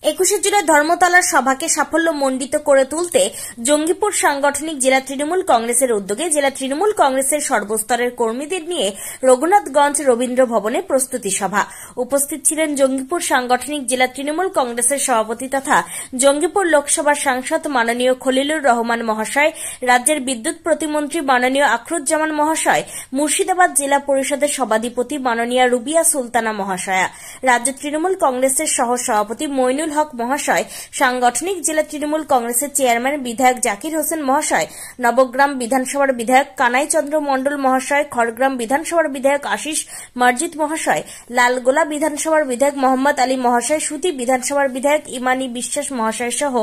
21 জুলাই ধর্মতলার সভাকে সাফল্যমণ্ডিত করে তুলতে জঙ্গিপুর সাংগঠনিক জেলা তৃণমূল কংগ্রেসের উদ্যোগে জেলা তৃণমূল কংগ্রেসের সর্বস্তরের কর্মীদের নিয়ে রঘুনাথগঞ্জ রবীন্দ্র ভবনে প্রস্তুতি সভা। উপস্থিত ছিলেন জঙ্গিপুর সাংগঠনিক জেলা তৃণমূল কংগ্রেসের সভাপতি তথা জঙ্গিপুর লোকসভার সাংসদ মাননীয় খলিলুর রহমান মহাশয়, রাজ্যের বিদ্যুৎ প্রতিমন্ত্রী মাননীয় আখরুজ্জামান মহাশয়, মুর্শিদাবাদ জেলা পরিষদের সভাধিপতি মাননীয়া রুবিয়া সুলতানা মহাশয়া, রাজ্য তৃণমূল কংগ্রেসের সহ সভাপতি মইনুল হক মহাশয়, সাংগঠনিক জেলা তৃণমূল কংগ্রেসের চেয়ারম্যান বিধায়ক জাকির হোসেন মহাশয়, নবগ্রাম বিধানসভার বিধায়ক কানাই চন্দ্র মণ্ডল মহাশয়, খড়গ্রাম বিধানসভার বিধায়ক আশিস মসজিদ মহাশয়, লালগোলা বিধানসভার বিধায়ক মোহাম্মদ আলী মহাশয়, সুতি বিধানসভার বিধায়ক ইমানি বিশ্বাস মহাশয় সহ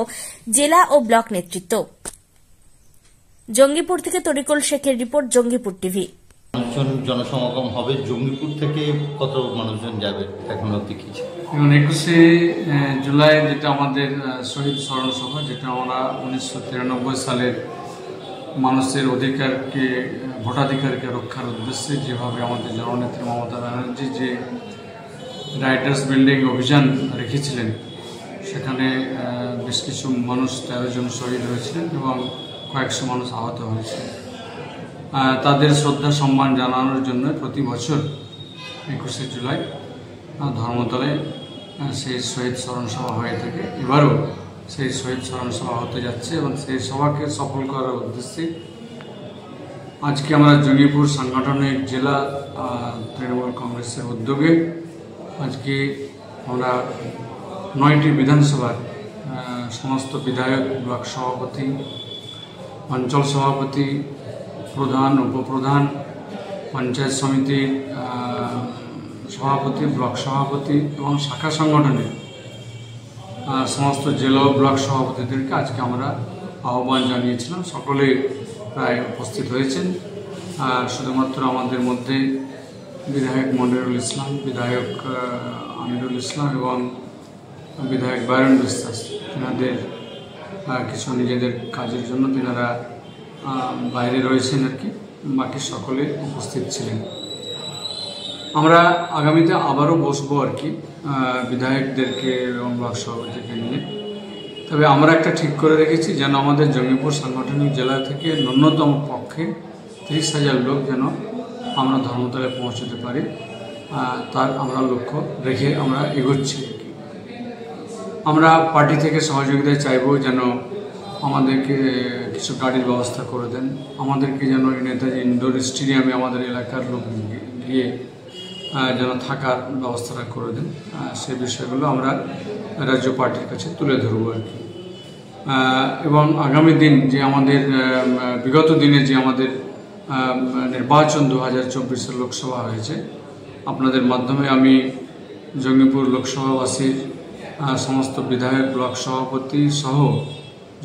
জেলা ও ব্লক নেতৃত্ব। জঙ্গিপুর থেকে তরিকুল শেখের রিপোর্ট, জঙ্গিপুর টিভি। জনসমাগম হবে জঙ্গিপুর থেকে কত মানুষজন যাবে এখন অবধি কি? 21শে জুলাই যেটা আমাদের শহীদ স্মরণ সভা, যেটা আমরা 1993 সালের মানুষের অধিকারকে, ভোটাধিকারকে রক্ষার উদ্দেশ্যে যেভাবে আমাদের জননেত্রী মমতা ব্যানার্জি যে রাইটার্স বিল্ডিং অভিযান রেখেছিলেন, সেখানে বেশ কিছু মানুষ 13 জন শহীদ হয়েছিলেন এবং কয়েকশো মানুষ আহত হয়েছিলেন। তাদের শ্রদ্ধা সম্মান জানানোর জন্য প্রতি বছর 21শে জুলাই ধর্মতলায় সেই শহীদ স্মরণ সভা হয়ে থাকে। এবারও সেই শহীদ স্মরণ সভা হতে যাচ্ছে এবং সেই সভাকে সফল করার উদ্দেশ্যে আজকে আমরা জঙ্গিপুর সাংগঠনিক জেলা তৃণমূল কংগ্রেসের উদ্যোগে আজকে আমরা 9টি বিধানসভার সমস্ত বিধায়ক, ব্লক সভাপতি, অঞ্চল সভাপতি, প্রধান, উপপ্রধান, পঞ্চায়েত সমিতির সভাপতি, ব্লক সভাপতি এবং শাখা সংগঠনের সমস্ত জেলা ও ব্লক সভাপতিদেরকে আজকে আমরা আহ্বান জানিয়েছিলাম। সকলেই প্রায় উপস্থিত হয়েছেন। শুধুমাত্র আমাদের মধ্যে বিধায়ক মনিরুল ইসলাম, বিধায়ক আমিরুল ইসলাম এবং বিধায়ক বায়রন বিশ্বাস, তেনাদের কিছু নিজেদের কাজের জন্য তেনারা বাইরে রয়েছেন আর কি, বাকি সকলে উপস্থিত ছিলেন। আমরা আগামীতে আবারও বসবো আর কি বিধায়কদেরকে এবং ব্লক সভাপতিকে নিয়ে। তবে আমরা একটা ঠিক করে রেখেছি যেন আমাদের জঙ্গিপুর সাংগঠনিক জেলা থেকে ন্যূনতম পক্ষে 30,000 লোক যেন আমরা ধর্মতলায় পৌঁছতে পারি, তার আমরা লক্ষ্য রেখে আমরা এগোচ্ছি আর কি। আমরা পার্টি থেকে সহযোগিতা চাইব যেন আমাদেরকে কিছু গাড়ির ব্যবস্থা করে দেন, আমাদেরকে যেন নেতাজি ইনডোর স্টেডিয়ামে আমাদের এলাকার লোক গিয়ে যেন থাকার ব্যবস্থাটা করে দেন। সেই বিষয়গুলো আমরা রাজ্য পার্টির কাছে তুলে ধরবো আর কি। এবং আগামী দিন যে আমাদের বিগত দিনে যে আমাদের নির্বাচন 2024 লোকসভা হয়েছে, আপনাদের মাধ্যমে আমি জঙ্গিপুর লোকসভাবাসীর সমস্ত বিধায়ক, ব্লক সভাপতি সহ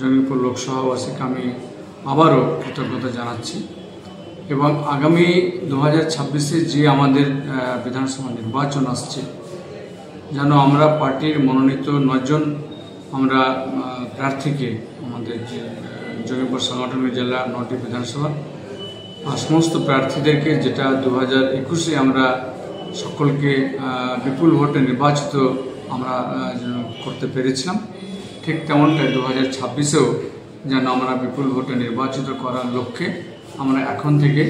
জঙ্গিপুর লোকসভাবাসীকে আমি আবারও কৃতজ্ঞতা জানাচ্ছি এবং আগামী 2026-এ যে আমাদের বিধানসভা নির্বাচন আসছে, যেন আমরা পার্টির মনোনীত 9 জন আমরা প্রার্থীকে, আমাদের যে জঙ্গিপুর সাংগঠনিক জেলা 9টি বিধানসভা সমস্ত প্রার্থীদেরকে, যেটা 2021-এ আমরা সকলকে বিপুল ভোটে নির্বাচিত আমরা করতে পেরেছিলাম, ঠিক তেমনটাই 2026-এও যেন আমরা বিপুল ভোটে নির্বাচিত করার লক্ষ্যে আমরা এখন থেকে